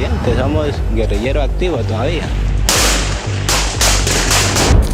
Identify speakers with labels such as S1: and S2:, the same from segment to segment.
S1: presidente, somos guerrilleros activos todavía.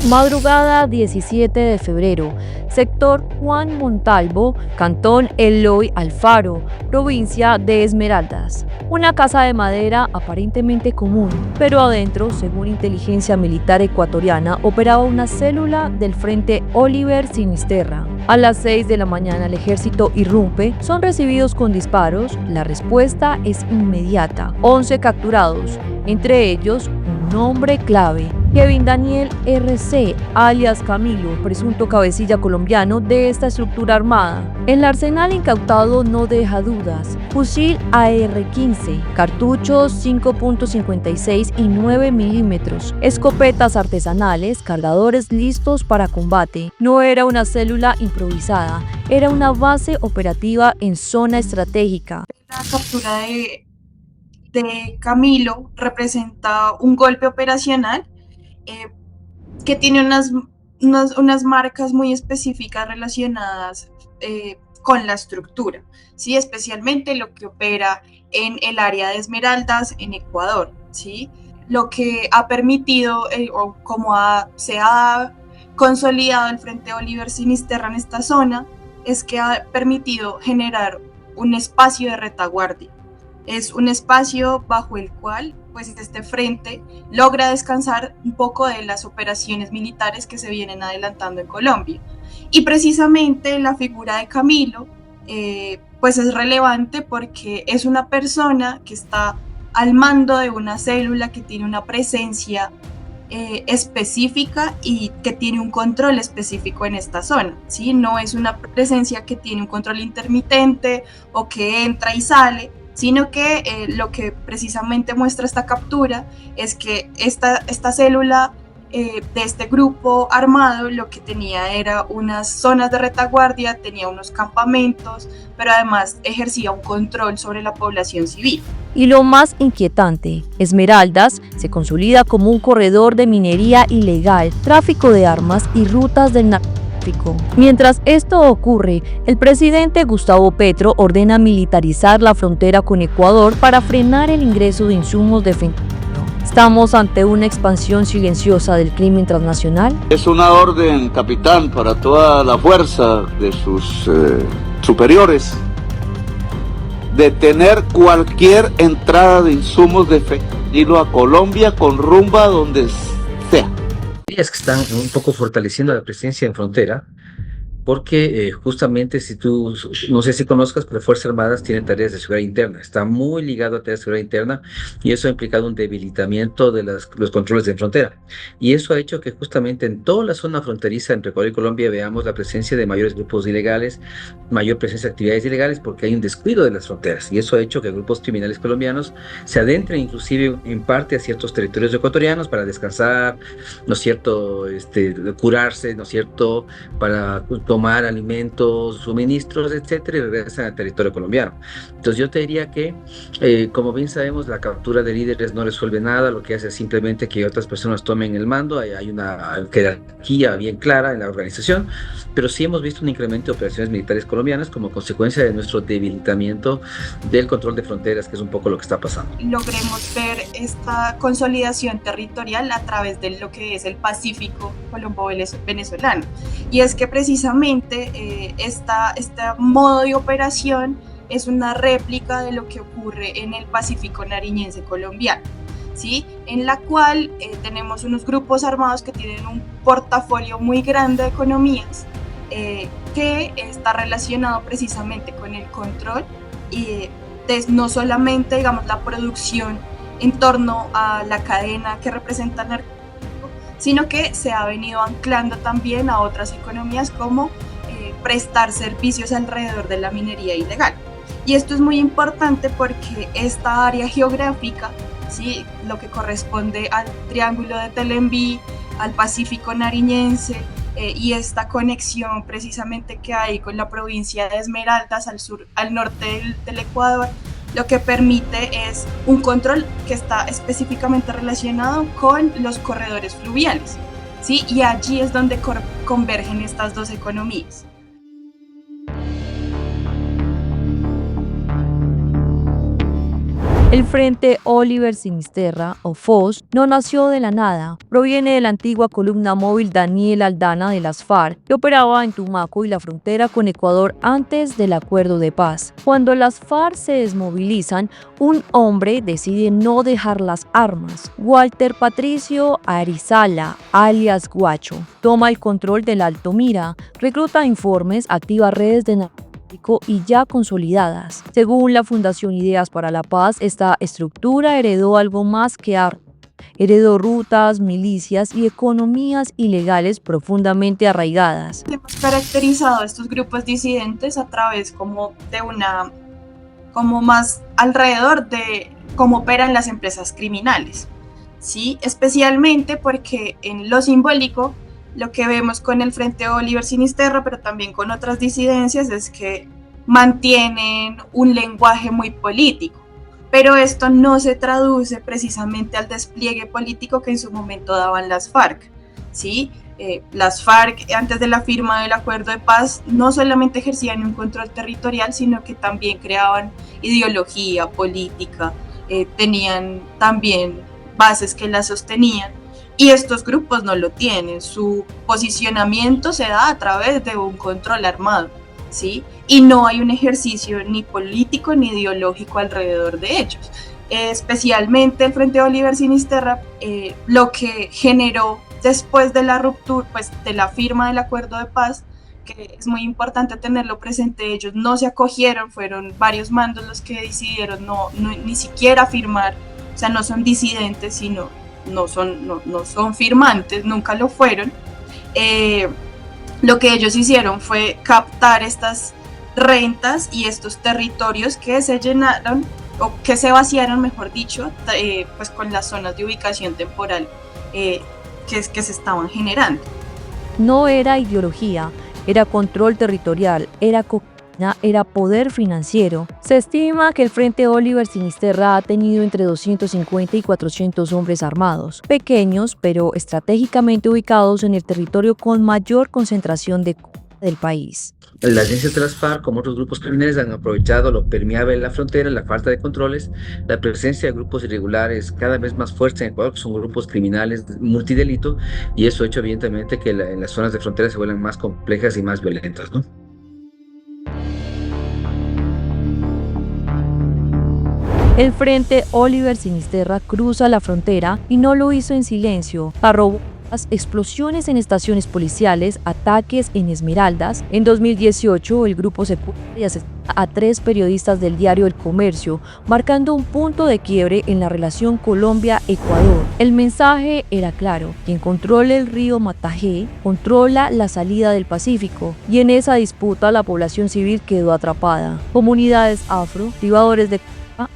S2: Madrugada 17 de febrero, sector Juan Montalvo, cantón Eloy Alfaro, provincia de Esmeraldas. Una casa de madera aparentemente común, pero adentro, según inteligencia militar ecuatoriana, operaba una célula del Frente Oliver Sinisterra. A las 6 de la mañana el ejército irrumpe, son recibidos con disparos, la respuesta es inmediata. 11 capturados, entre ellos un hombre clave, Kevin Daniel R.C., alias Camilo, presunto cabecilla colombiano de esta estructura armada. El arsenal incautado no deja dudas: fusil AR-15, cartuchos 5.56 y 9 milímetros, escopetas artesanales, cargadores listos para combate. No era una célula improvisada, era una base operativa en zona estratégica.
S3: La captura de Camilo representa un golpe operacional que tiene unas marcas muy específicas relacionadas con la estructura, ¿sí? Especialmente lo que opera en el área de Esmeraldas, en Ecuador, ¿sí? Lo que ha permitido, o como se ha consolidado el Frente Oliver Sinisterra en esta zona, es que ha permitido generar un espacio de retaguardia. Es un espacio bajo el cual pues este frente logra descansar un poco de las operaciones militares que se vienen adelantando en Colombia. Y precisamente la figura de Camilo pues es relevante porque es una persona que está al mando de una célula que tiene una presencia específica y que tiene un control específico en esta zona, ¿sí? No es una presencia que tiene un control intermitente o que entra y sale, sino que lo que precisamente muestra esta captura es que esta célula de este grupo armado lo que tenía era unas zonas de retaguardia, tenía unos campamentos, pero además ejercía un control sobre la población civil.
S2: Y lo más inquietante, Esmeraldas se consolida como un corredor de minería ilegal, tráfico de armas y rutas del narcotráfico. Mientras esto ocurre, el presidente Gustavo Petro ordena militarizar la frontera con Ecuador para frenar el ingreso de insumos de fentanilo. ¿Estamos ante una expansión silenciosa del crimen transnacional?
S4: Es una orden, capitán, para toda la fuerza de sus superiores: detener cualquier entrada de insumos de fentanilo a Colombia con rumbo a donde sea.
S5: Es que están un poco fortaleciendo la presencia en frontera, porque justamente no sé si conozcas, pero Fuerzas Armadas tienen tareas de seguridad interna, está muy ligado a tareas de seguridad interna, y eso ha implicado un debilitamiento de los controles de frontera, y eso ha hecho que justamente en toda la zona fronteriza entre Ecuador y Colombia veamos la presencia de mayores grupos ilegales, mayor presencia de actividades ilegales, porque hay un descuido de las fronteras, y eso ha hecho que grupos criminales colombianos se adentren inclusive en parte a ciertos territorios ecuatorianos para descansar, ¿no es cierto?, curarse, ¿no es cierto?, para tomar alimentos, suministros, etcétera, y regresan al territorio colombiano. Entonces yo te diría que, como bien sabemos, la captura de líderes no resuelve nada, lo que hace es simplemente que otras personas tomen el mando, hay una jerarquía bien clara en la organización, pero sí hemos visto un incremento de operaciones militares colombianas como consecuencia de nuestro debilitamiento del control de fronteras, que es un poco lo que está pasando.
S3: Logremos ver esta consolidación territorial a través de lo que es el Pacífico colombo-venezolano, y es que precisamente este modo de operación es una réplica de lo que ocurre en el Pacífico nariñense colombiano, ¿sí? En la cual tenemos unos grupos armados que tienen un portafolio muy grande de economías que está relacionado precisamente con el control y no solamente, digamos, la producción en torno a la cadena que representa el narcotráfico, sino que se ha venido anclando también a otras economías como prestar servicios alrededor de la minería ilegal. Y esto es muy importante porque esta área geográfica, ¿sí?, lo que corresponde al Triángulo de Telembí, al Pacífico nariñense, y esta conexión precisamente que hay con la provincia de Esmeraldas al norte del Ecuador, lo que permite es un control que está específicamente relacionado con los corredores fluviales, ¿sí? Y allí es donde convergen estas dos economías.
S2: El Frente Oliver Sinisterra, o FOS, no nació de la nada. Proviene de la antigua columna móvil Daniel Aldana de las FARC, que operaba en Tumaco y la frontera con Ecuador antes del acuerdo de paz. Cuando las FARC se desmovilizan, un hombre decide no dejar las armas. Walter Patricio Arizala, alias Guacho, toma el control del Alto Mira, recluta informes, activa redes de narcotráfico y ya consolidadas. Según la Fundación Ideas para la Paz, esta estructura heredó algo más que armas. Heredó rutas, milicias y economías ilegales profundamente arraigadas.
S3: Hemos caracterizado a estos grupos disidentes a través como más alrededor de cómo operan las empresas criminales, ¿sí? Especialmente porque en lo simbólico, lo que vemos con el Frente Oliver Sinisterra, pero también con otras disidencias, es que mantienen un lenguaje muy político. Pero esto no se traduce precisamente al despliegue político que en su momento daban las FARC, ¿sí? Las FARC, antes de la firma del acuerdo de paz, no solamente ejercían un control territorial, sino que también creaban ideología política, tenían también bases que la sostenían. Y estos grupos no lo tienen, su posicionamiento se da a través de un control armado, ¿sí? Y no hay un ejercicio ni político ni ideológico alrededor de ellos. Especialmente el Frente Oliver Sinisterra, lo que generó después de la ruptura, pues de la firma del acuerdo de paz, que es muy importante tenerlo presente, ellos no se acogieron, fueron varios mandos los que decidieron ni siquiera firmar, o sea, no son disidentes, sino no son firmantes, nunca lo fueron. Lo que ellos hicieron fue captar estas rentas y estos territorios que se llenaron, o que se vaciaron, mejor dicho, pues con las zonas de ubicación temporal que se estaban generando.
S2: No era ideología, era control territorial, era era poder financiero. Se estima que el Frente Oliver Sinisterra ha tenido entre 250 y 400 hombres armados, pequeños pero estratégicamente ubicados en el territorio con mayor concentración del país.
S5: Las agencias de las FARC, como otros grupos criminales, han aprovechado lo permeable en la frontera, la falta de controles, la presencia de grupos irregulares cada vez más fuertes en Ecuador, que son grupos criminales multidelito, y eso ha hecho evidentemente que las zonas de frontera se vuelvan más complejas y más violentas, ¿no?
S2: El Frente Oliver Sinisterra cruza la frontera y no lo hizo en silencio. Explosiones en estaciones policiales, ataques en Esmeraldas. En 2018, el grupo secuestra y asesina a 3 periodistas del diario El Comercio, marcando un punto de quiebre en la relación Colombia-Ecuador. El mensaje era claro: quien controle el río Matajé, controla la salida del Pacífico, y en esa disputa la población civil quedó atrapada. Comunidades afro, privadores de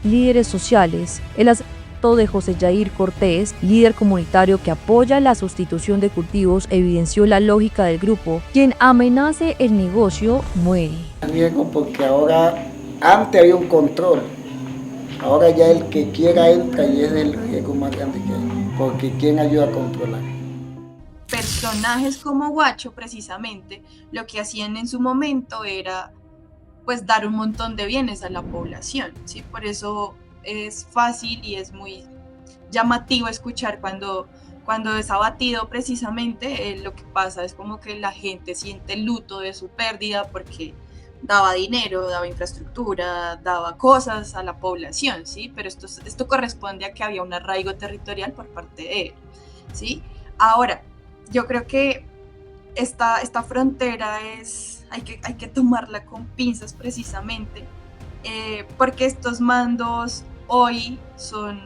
S2: líderes sociales, el asesinato de José Yair Cortés, líder comunitario que apoya la sustitución de cultivos, evidenció la lógica del grupo: quien amenace el negocio muere.
S6: Riesgo porque ahora, antes había un control, ahora ya el que quiera entra y es el riesgo más grande que hay, porque ¿quién ayuda a controlar?
S3: Personajes como Guacho, precisamente, lo que hacían en su momento era pues dar un montón de bienes a la población, ¿sí? Por eso es fácil y es muy llamativo escuchar cuando es abatido precisamente, lo que pasa es como que la gente siente el luto de su pérdida porque daba dinero, daba infraestructura, daba cosas a la población, ¿sí? Pero esto corresponde a que había un arraigo territorial por parte de él, ¿sí? Ahora, yo creo que esta frontera hay que tomarla con pinzas precisamente, porque estos mandos hoy son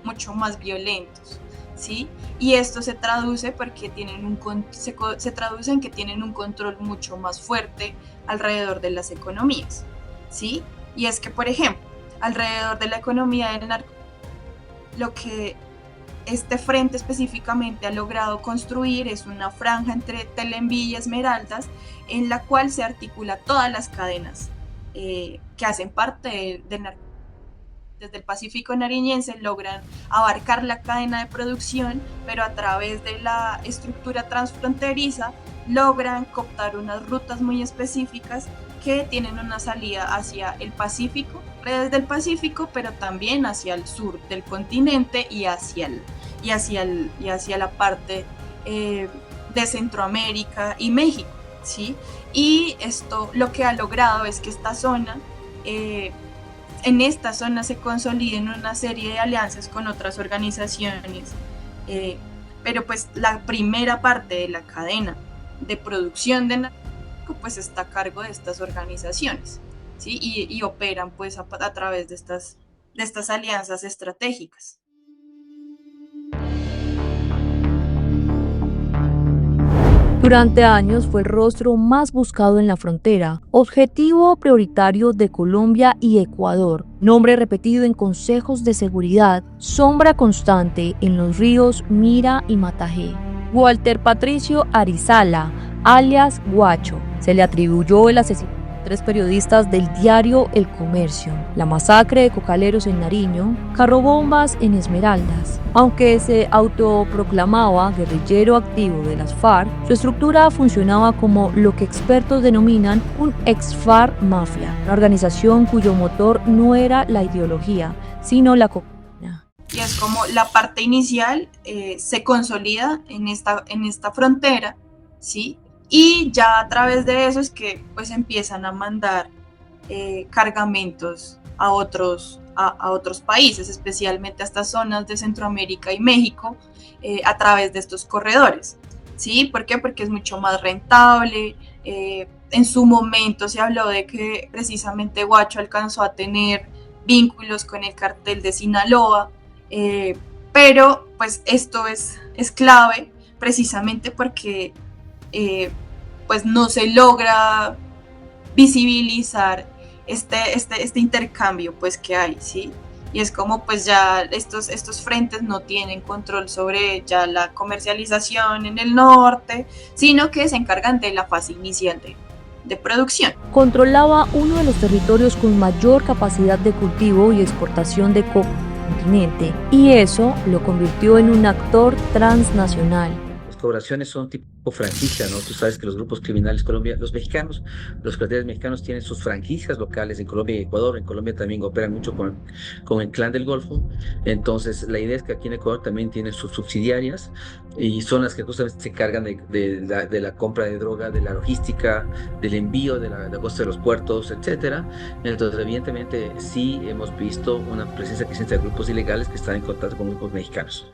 S3: mucho más violentos, ¿sí? Y esto se traduce porque se traduce en que tienen un control mucho más fuerte alrededor de las economías, ¿sí? Y es que, por ejemplo, alrededor de la economía del narcotráfico, lo que este frente específicamente ha logrado construir es una franja entre Telenví y Esmeraldas, en la cual se articula todas las cadenas que hacen parte del narcotráfico. Desde el Pacífico nariñense logran abarcar la cadena de producción, pero a través de la estructura transfronteriza logran cooptar unas rutas muy específicas que tienen una salida hacia el Pacífico, redes del Pacífico, pero también hacia el sur del continente y hacia la parte de Centroamérica y México, ¿sí? Y esto lo que ha logrado es que en esta zona se consoliden una serie de alianzas con otras organizaciones, pero pues la primera parte de la cadena de producción de narcóticos pues está a cargo de estas organizaciones, ¿sí? Y operan pues a través de estas alianzas estratégicas.
S2: Durante años fue el rostro más buscado en la frontera, objetivo prioritario de Colombia y Ecuador, nombre repetido en consejos de seguridad, sombra constante en los ríos Mira y Matajé. Walter Patricio Arizala, alias Guacho, se le atribuyó el asesinato de 3 periodistas del diario El Comercio, la masacre de cocaleros en Nariño, carrobombas en Esmeraldas. Aunque se autoproclamaba guerrillero activo de las FARC, su estructura funcionaba como lo que expertos denominan un ex-FARC mafia, una organización cuyo motor no era la ideología, sino la cocaína.
S3: Y es como la parte inicial se consolida en esta frontera, ¿sí? Y ya a través de eso es que pues empiezan a mandar cargamentos a otros países, especialmente a estas zonas de Centroamérica y México, a través de estos corredores, ¿sí? ¿Por qué? Porque es mucho más rentable. En su momento se habló de que precisamente Guacho alcanzó a tener vínculos con el cartel de Sinaloa, pero pues esto es clave precisamente porque pues no se logra visibilizar este intercambio pues que hay, ¿sí? Y es como pues ya estos frentes no tienen control sobre ya la comercialización en el norte, sino que se encargan de la fase inicial de producción.
S2: Controlaba uno de los territorios con mayor capacidad de cultivo y exportación de coca del continente, y eso lo convirtió en un actor transnacional.
S5: Las colaboraciones son tipo franquicia, ¿no? Tú sabes que los grupos criminales los carteles mexicanos tienen sus franquicias locales en Colombia y Ecuador. En Colombia también operan mucho con el Clan del Golfo. Entonces, la idea es que aquí en Ecuador también tienen sus subsidiarias y son las que justamente se encargan de la compra de droga, de la logística, del envío de la costa de los puertos, etcétera. Entonces, evidentemente, sí hemos visto una presencia creciente de grupos ilegales que están en contacto con grupos mexicanos.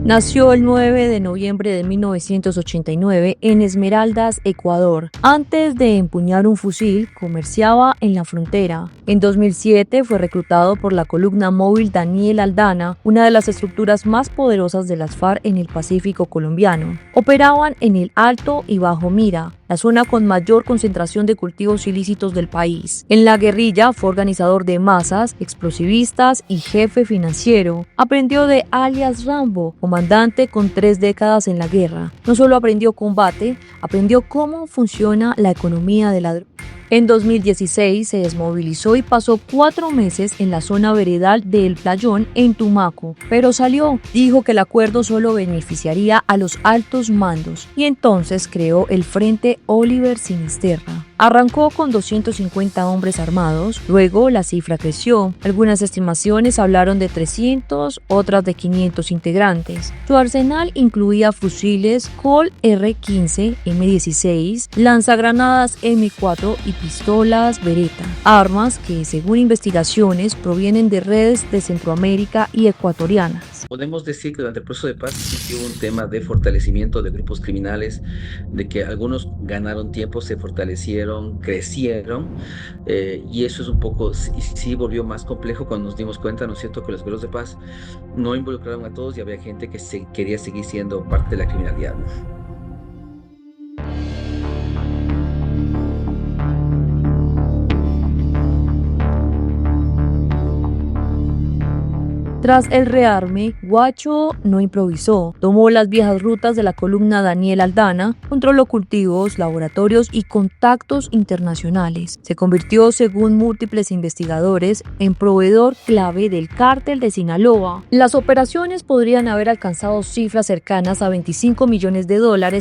S2: Nació el 9 de noviembre de 1989 en Esmeraldas, Ecuador. Antes de empuñar un fusil, comerciaba en la frontera. En 2007 fue reclutado por la columna móvil Daniel Aldana, una de las estructuras más poderosas de las FARC en el Pacífico colombiano. Operaban en el Alto y Bajo Mira, la zona con mayor concentración de cultivos ilícitos del país. En la guerrilla fue organizador de masas, explosivistas y jefe financiero. Aprendió de alias Rambo, comandante con 3 décadas en la guerra. No solo aprendió combate, aprendió cómo funciona la economía de la droga. En 2016 se desmovilizó y pasó 4 meses en la zona veredal de El Playón en Tumaco, pero salió. Dijo que el acuerdo solo beneficiaría a los altos mandos y entonces creó el Frente Oliver Sinisterra. Arrancó con 250 hombres armados, luego la cifra creció. Algunas estimaciones hablaron de 300, otras de 500 integrantes. Su arsenal incluía fusiles Colt R-15, M16, lanzagranadas M4 y pistolas Beretta, armas que, según investigaciones, provienen de redes de Centroamérica y ecuatorianas.
S5: Podemos decir que durante el proceso de paz sí hubo un tema de fortalecimiento de grupos criminales, de que algunos ganaron tiempo, se fortalecieron, crecieron, y eso es un poco, sí volvió más complejo cuando nos dimos cuenta, ¿no es cierto?, que los guerreros de paz no involucraron a todos y había gente que quería seguir siendo parte de la criminalidad, ¿no?
S2: Tras el rearme, Guacho no improvisó. Tomó las viejas rutas de la columna Daniel Aldana, controló cultivos, laboratorios y contactos internacionales. Se convirtió, según múltiples investigadores, en proveedor clave del cártel de Sinaloa. Las operaciones podrían haber alcanzado cifras cercanas a $25 millones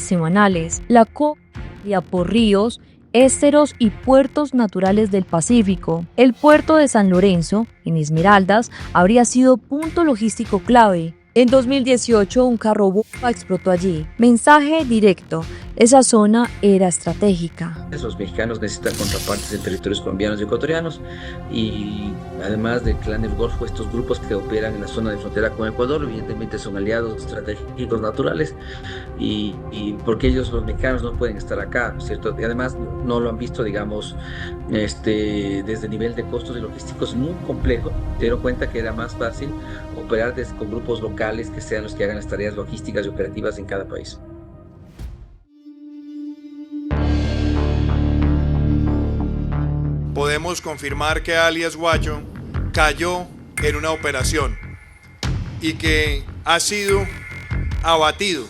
S2: semanales. La copia por ríos, esteros y puertos naturales del Pacífico. El puerto de San Lorenzo, en Esmeraldas, habría sido punto logístico clave. En 2018, un carro bomba explotó allí. Mensaje directo: esa zona era estratégica.
S5: Los mexicanos necesitan contrapartes en territorios colombianos y ecuatorianos, y además del Clan del Golfo, estos grupos que operan en la zona de frontera con Ecuador evidentemente son aliados estratégicos naturales, y porque ellos, los mexicanos, no pueden estar acá, ¿cierto? Y además no lo han visto, digamos, desde el nivel de costos y logísticos muy complejo. Se dieron cuenta que era más fácil operar con grupos locales que sean los que hagan las tareas logísticas y operativas en cada país.
S7: Podemos confirmar que alias Guacho cayó en una operación y que ha sido abatido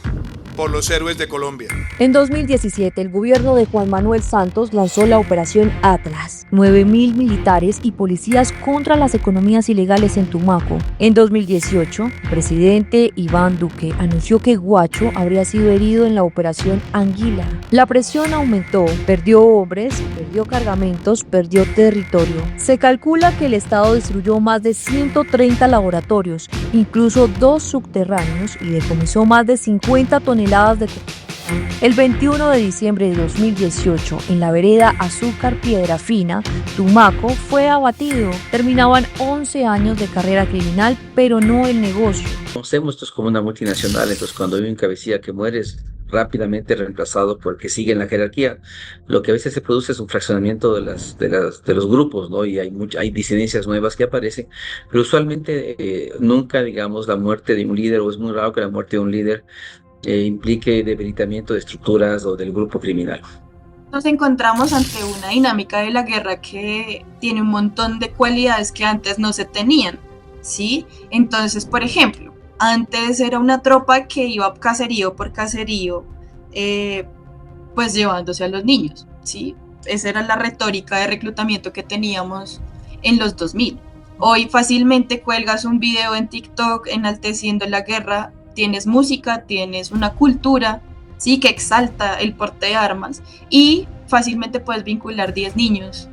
S7: por los héroes de Colombia.
S2: En 2017, el gobierno de Juan Manuel Santos lanzó la Operación Atlas, 9.000 militares y policías contra las economías ilegales en Tumaco. En 2018, el presidente Iván Duque anunció que Guacho habría sido herido en la Operación Anguila. La presión aumentó, perdió hombres, perdió cargamentos, perdió territorio. Se calcula que el Estado destruyó más de 130 laboratorios, incluso 2 subterráneos, y decomisó más de 50 toneladas de cocaína. El 21 de diciembre de 2018, en la vereda Azúcar Piedra Fina, Tumaco fue abatido. Terminaban 11 años de carrera criminal, pero no el negocio.
S5: Conocemos esto como una multinacional, entonces cuando hay un cabecilla que muere es rápidamente reemplazado por el que sigue en la jerarquía. Lo que a veces se produce es un fraccionamiento de los grupos, ¿no? Y hay disidencias nuevas que aparecen, pero usualmente nunca, digamos, la muerte de un líder, o es muy raro que la muerte de un líder implique debilitamiento de estructuras o del grupo criminal.
S3: Nos encontramos ante una dinámica de la guerra que tiene un montón de cualidades que antes no se tenían, ¿sí? Entonces, por ejemplo, antes era una tropa que iba caserío por caserío, pues llevándose a los niños, ¿sí? Esa era la retórica de reclutamiento que teníamos en los 2000. Hoy fácilmente cuelgas un video en TikTok enalteciendo la guerra, tienes música, tienes una cultura, sí, que exalta el porte de armas, y fácilmente puedes vincular 10 niños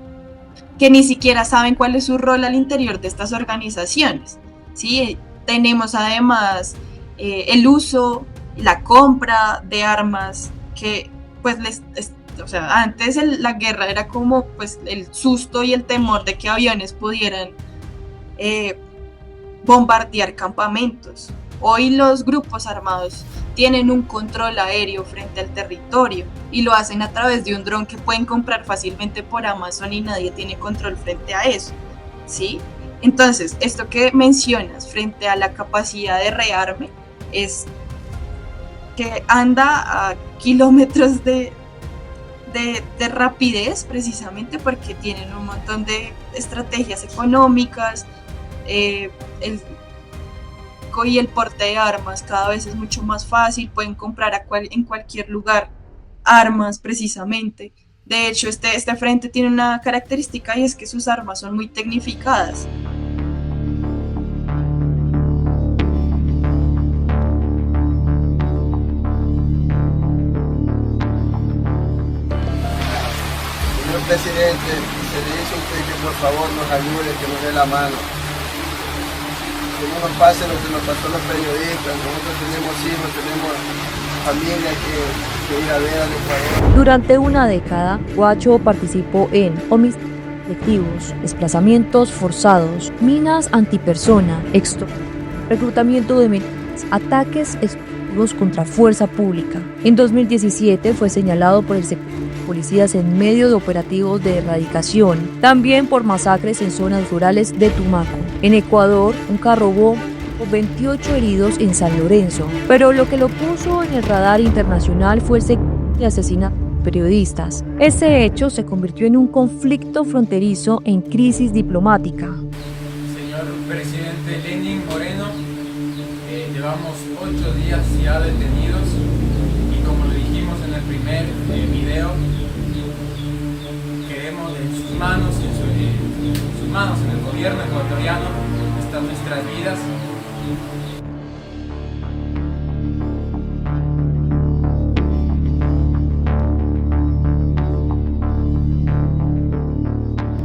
S3: que ni siquiera saben cuál es su rol al interior de estas organizaciones, ¿sí? Tenemos además el uso, la compra de armas que pues antes la guerra era como pues el susto y el temor de que aviones pudieran bombardear campamentos. Hoy los grupos armados tienen un control aéreo frente al territorio y lo hacen a través de un dron que pueden comprar fácilmente por Amazon y nadie tiene control frente a eso, ¿sí? Entonces, esto que mencionas frente a la capacidad de rearme es que anda a kilómetros de rapidez, precisamente porque tienen un montón de estrategias económicas, y el porte de armas cada vez es mucho más fácil, pueden comprar en cualquier lugar armas precisamente. De hecho, este frente tiene una característica y es que sus armas son muy tecnificadas.
S8: Señor presidente, se le dice a usted que por favor nos ayude, que nos dé la mano. Que no nos pase lo que nos pasó a los periodistas. Nosotros tenemos hijos, tenemos familia que ir a ver al Ecuador.
S2: Durante una década, Guacho participó en homicidios colectivos, desplazamientos forzados, minas antipersona, reclutamiento de menores, ataques explosivos contra fuerza pública. En 2017 fue señalado por el sector de policías en medio de operativos de erradicación, también por masacres en zonas rurales de Tumaco. En Ecuador, un carro bomba dejó 28 heridos en San Lorenzo, pero lo que lo puso en el radar internacional fue el secuestro y asesinato de periodistas. Ese hecho se convirtió en un conflicto fronterizo en crisis diplomática.
S8: Señor
S9: señor presidente Lenín Moreno. Llevamos 8 días ya detenidos y como lo dijimos en el primer video, queremos en sus manos, en el gobierno ecuatoriano, están nuestras vidas.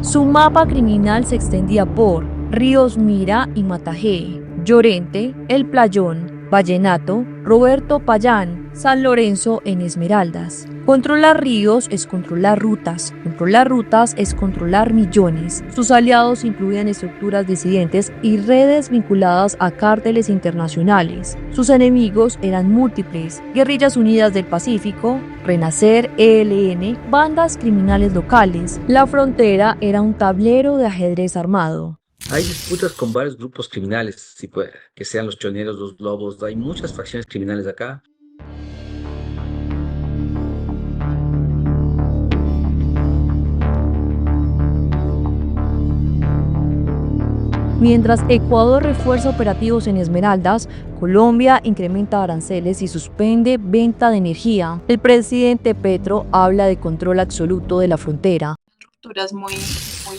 S2: Su mapa criminal se extendía por Ríos Mira y Matajé, Llorente, El Playón, Vallenato, Roberto Payán, San Lorenzo en Esmeraldas. Controlar ríos es controlar rutas es controlar millones. Sus aliados incluían estructuras disidentes y redes vinculadas a cárteles internacionales. Sus enemigos eran múltiples: Guerrillas Unidas del Pacífico, Renacer, ELN, bandas criminales locales. La frontera era un tablero de ajedrez armado.
S5: Hay disputas con varios grupos criminales, que sean los choneros, los lobos, hay muchas facciones criminales acá.
S2: Mientras Ecuador refuerza operativos en Esmeraldas, Colombia incrementa aranceles y suspende venta de energía. El presidente Petro habla de control absoluto de la frontera.
S3: Rupturas muy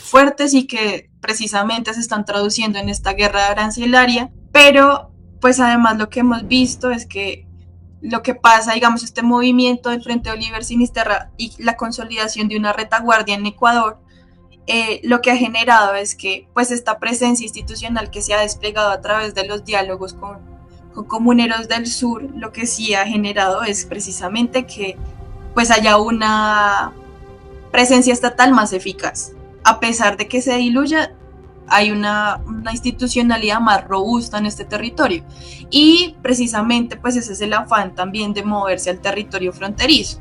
S3: fuertes y que precisamente se están traduciendo en esta guerra arancelaria, pero pues además lo que hemos visto es que lo que pasa, digamos, este movimiento del Frente Oliver Sinisterra y la consolidación de una retaguardia en Ecuador, lo que ha generado es que pues esta presencia institucional que se ha desplegado a través de los diálogos con comuneros del sur, lo que sí ha generado es precisamente que pues haya una presencia estatal más eficaz. A pesar de que se diluya, hay una institucionalidad más robusta en este territorio. Y precisamente pues ese es el afán también de moverse al territorio fronterizo,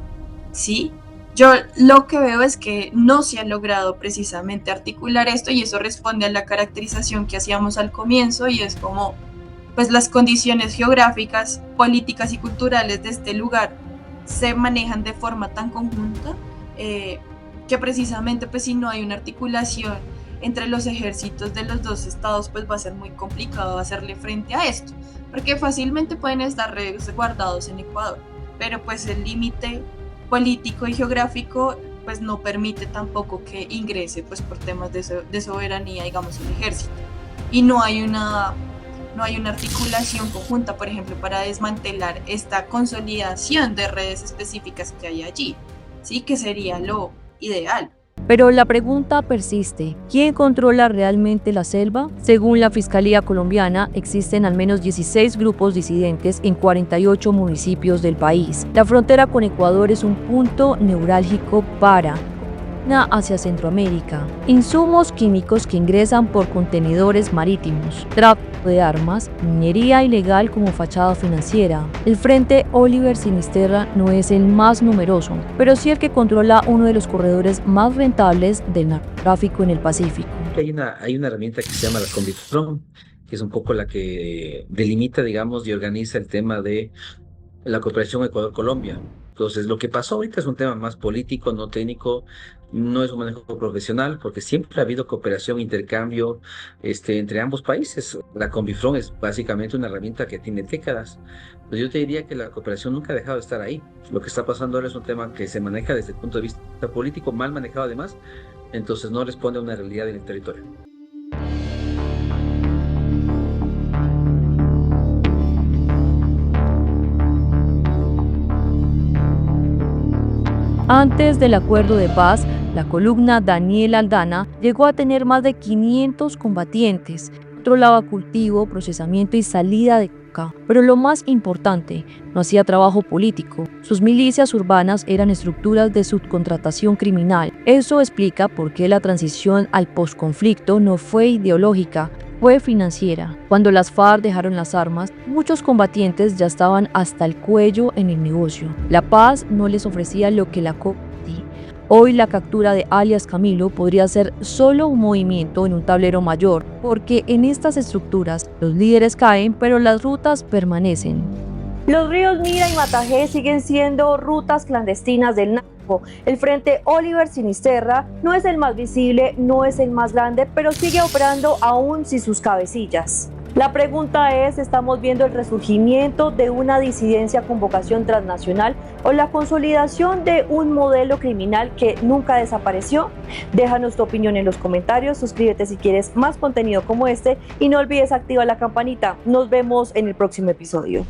S3: ¿sí? Yo lo que veo es que no se ha logrado precisamente articular esto, y eso responde a la caracterización que hacíamos al comienzo, y es como pues las condiciones geográficas, políticas y culturales de este lugar se manejan de forma tan conjunta que precisamente pues si no hay una articulación entre los ejércitos de los dos estados, pues va a ser muy complicado hacerle frente a esto, porque fácilmente pueden estar resguardados en Ecuador, pero pues el límite político y geográfico pues no permite tampoco que ingrese pues por temas de soberanía, digamos, el ejército, y no hay una articulación conjunta, por ejemplo, para desmantelar esta consolidación de redes específicas que hay allí, sí, que sería lo ideal.
S2: Pero la pregunta persiste: ¿quién controla realmente la selva? Según la Fiscalía colombiana, existen al menos 16 grupos disidentes en 48 municipios del país. La frontera con Ecuador es un punto neurálgico hacia Centroamérica. Insumos químicos que ingresan por contenedores marítimos, tráfico de armas, minería ilegal como fachada financiera. El Frente Oliver Sinisterra no es el más numeroso, pero sí el que controla uno de los corredores más rentables del narcotráfico en el Pacífico.
S5: Hay una herramienta que se llama la Combitron, que es un poco la que delimita, digamos, y organiza el tema de la cooperación Ecuador-Colombia. Entonces, lo que pasó ahorita es un tema más político, no técnico, no es un manejo profesional, porque siempre ha habido cooperación, intercambio entre ambos países. La Combifron es básicamente una herramienta que tiene décadas. Pues yo te diría que la cooperación nunca ha dejado de estar ahí. Lo que está pasando ahora es un tema que se maneja desde el punto de vista político, mal manejado además, entonces no responde a una realidad en el territorio.
S2: Antes del acuerdo de paz, la columna Daniel Aldana llegó a tener más de 500 combatientes, controlaba cultivo, procesamiento y salida de coca, pero lo más importante, no hacía trabajo político. Sus milicias urbanas eran estructuras de subcontratación criminal. Eso explica por qué la transición al posconflicto no fue ideológica, fue financiera. Cuando las FARC dejaron las armas, muchos combatientes ya estaban hasta el cuello en el negocio. La paz no les ofrecía lo que la coca. Hoy la captura de alias Camilo podría ser solo un movimiento en un tablero mayor, porque en estas estructuras los líderes caen, pero las rutas permanecen. Los ríos Mira y Matajé siguen siendo rutas clandestinas del narco. El Frente Oliver Sinisterra no es el más visible, no es el más grande, pero sigue operando aún sin sus cabecillas. La pregunta es, ¿estamos viendo el resurgimiento de una disidencia con vocación transnacional o la consolidación de un modelo criminal que nunca desapareció? Déjanos tu opinión en los comentarios, suscríbete si quieres más contenido como este y no olvides activar la campanita. Nos vemos en el próximo episodio.